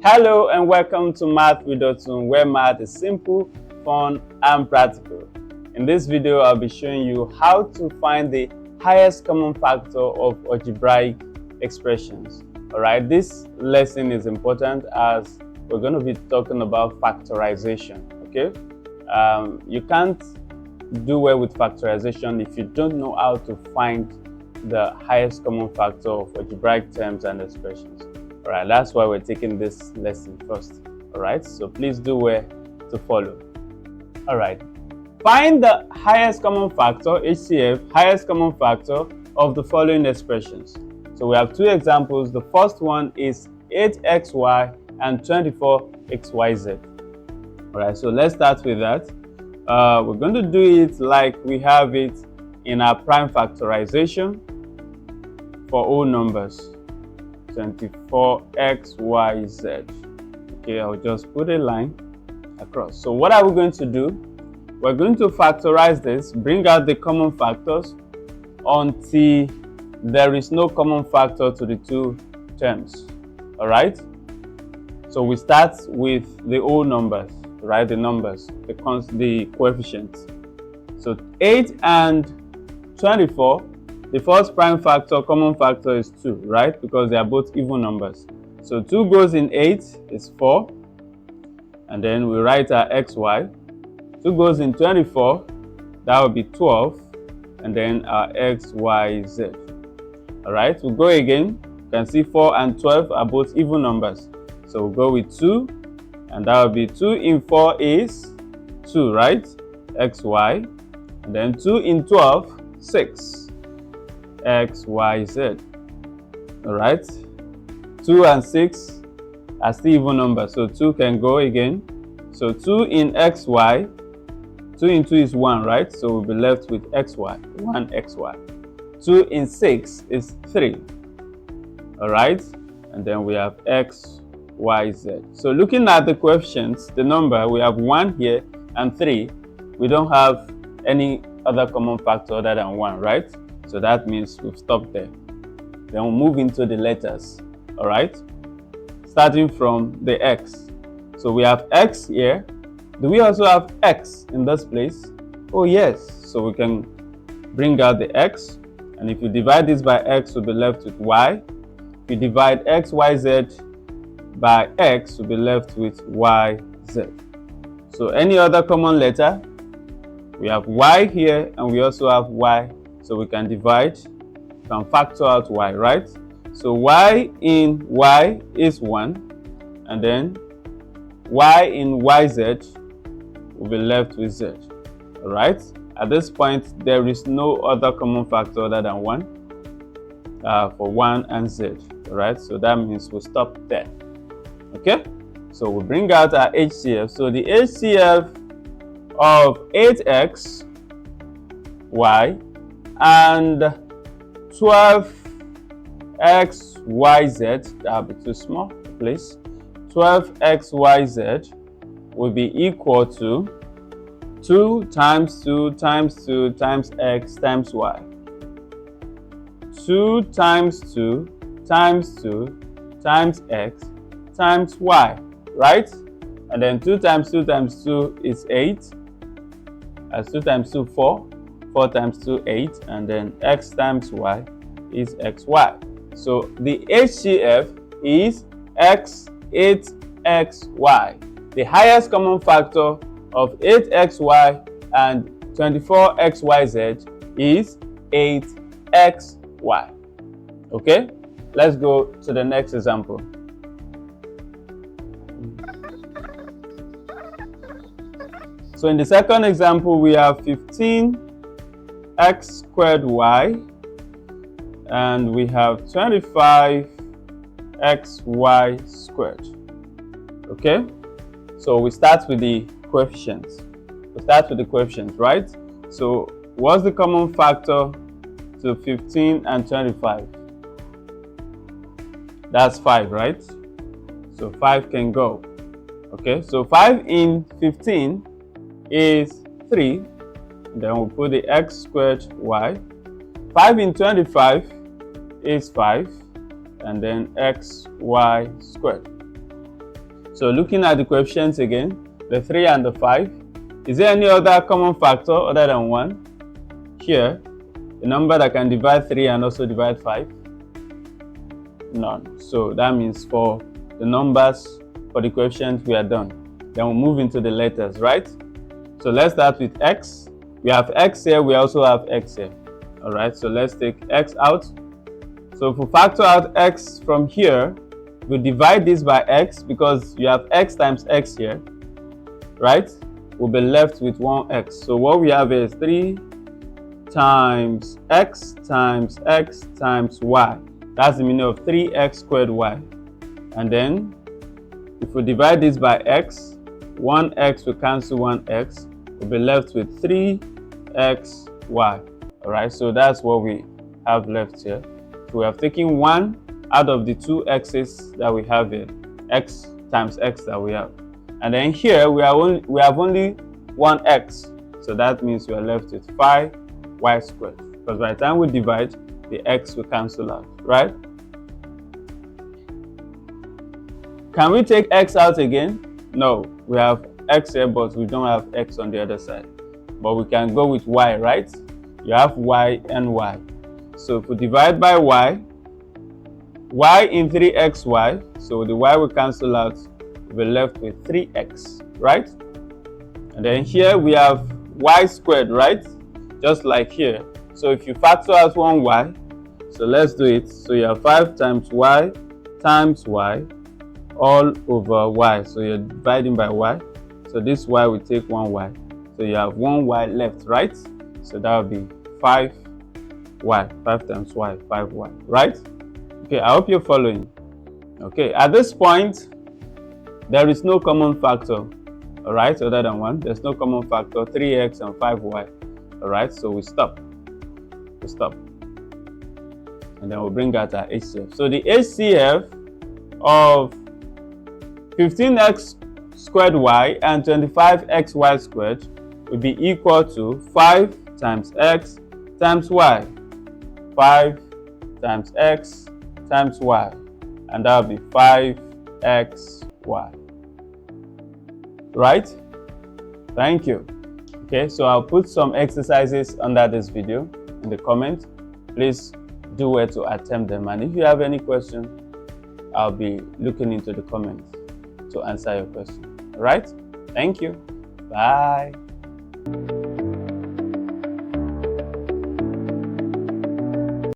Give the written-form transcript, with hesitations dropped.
Hello and welcome to Math with Otun, where math is simple, fun and practical. In this video, I'll be showing you how to find the highest common factor of algebraic expressions. Alright, this lesson is important as we're going to be talking about factorization. Okay, you can't do well with factorization if you don't know how to find the highest common factor of algebraic terms and expressions. Alright, that's why we're taking this lesson first. Alright, so please do well to follow. Alright, find the highest common factor, HCF, highest common factor of the following expressions. So we have two examples. The first one is 8xy and 24xyz. Alright, so let's start with that. We're going to do it like we have it in our prime factorization for all numbers. 24xyz. Okay, I'll just put a line across. So what are we going to do? We're going to factorize this, bring out the common factors until there is no common factor to the two terms. All right, so we start with the whole numbers, right? The numbers, the coefficients. So 8 and 24, the first prime factor, common factor is 2, right? Because they are both even numbers. So 2 goes in 8 is 4. And then we write our xy. 2 goes in 24, that would be 12. And then our xyz. Alright, we'll go again. You can see 4 and 12 are both even numbers. So we'll go with 2. And that would be 2 in 4 is 2, right? xy. And then 2 in 12, 6. xyz. All right, 2 and 6 are still even numbers, so 2 can go again. So 2 in xy, 2 in 2 is 1, right? So we'll be left with xy, 1xy. 2 in 6 is 3. All right, and then we have xyz. So looking at the coefficients, the number, we have 1 here and 3. We don't have any other common factor other than 1, right? So that means we've stopped there. Then we'll move into the letters. All right, starting from the x. So we have x here. Do we also have x in this place? Oh yes. So we can bring out the x. And if you divide this by x, we'll be left with y. If you divide xyz by x, we'll be left with yz. So any other common letter? We have y here and we also have y. So we can divide, can factor out y, right? So y in y is 1, and then y in yz will be left with z. All right? At this point, there is no other common factor other than 1 for 1 and z. All right? So that means we'll stop there. Okay? So we bring out our HCF. So the HCF of 8x, y, and 12xyz, that will be too small, please. 12xyz will be equal to 2 times 2 times 2 times x times y. 2 times 2 times 2 times x times y, right? And then 2 times 2 times 2 is 8. As 2 times 2, 4. 4 times 2, 8, and then x times y is xy. So the HCF is x, 8xy. The highest common factor of 8xy and 24xyz is 8xy. Okay, let's go to the next example. So in the second example, we have 15x squared y, and we have 25xy squared. Okay, so we start with the coefficients. Right? So what's the common factor to 15 and 25? That's 5, right? So 5 can go. Okay, so 5 in 15 is 3. Then we'll put the x squared y. 5 in 25 is 5. And then xy squared. So looking at the coefficients again, the 3 and the 5, is there any other common factor other than 1? Here, a number that can divide 3 and also divide 5? None. So that means for the numbers, for the coefficients, we are done. Then we'll move into the letters, right? So let's start with x. We have x here, we also have x here. All right, so let's take x out. So if we factor out x from here, we divide this by x because you have x times x here, right? We'll be left with 1x. So what we have is 3 times x times x times y. That's the meaning of 3x squared y. And then if we divide this by x, 1x will cancel 1x. We'll be left with 3xy. All right, so that's what we have left here. So we have taken 1 out of the 2 x's that we have here, x times x that we have. And then here we have only 1x. So that means we are left with 5y squared. Because by the time we divide, the x will cancel out, right? Can we take x out again? No, we have x here, but we don't have x on the other side. But we can go with y, right? You have y and y. So if we divide by y in 3xy, so the y will cancel out, we're left with 3x, right? And then here we have y squared, right? Just like here. So if you factor out 1y, so let's do it. So you have 5 times y all over y. So you're dividing by y. So this y will take 1y. So you have 1y left, right? So that will be 5y. 5 times y, 5y, right? Okay, I hope you're following. Okay, at this point, there is no common factor, all right, other than 1. There's no common factor, 3x and 5y, all right? So we stop. And then we'll bring out our HCF. So the HCF of 15x squared y and 25xy squared will be equal to 5 times x times y. 5 times x times y. And that will be 5xy. Right? Thank you. Okay, so I'll put some exercises under this video in the comments. Please do well to attempt them. And if you have any question, I'll be looking into the comments to answer your question. All right? Thank you. Bye.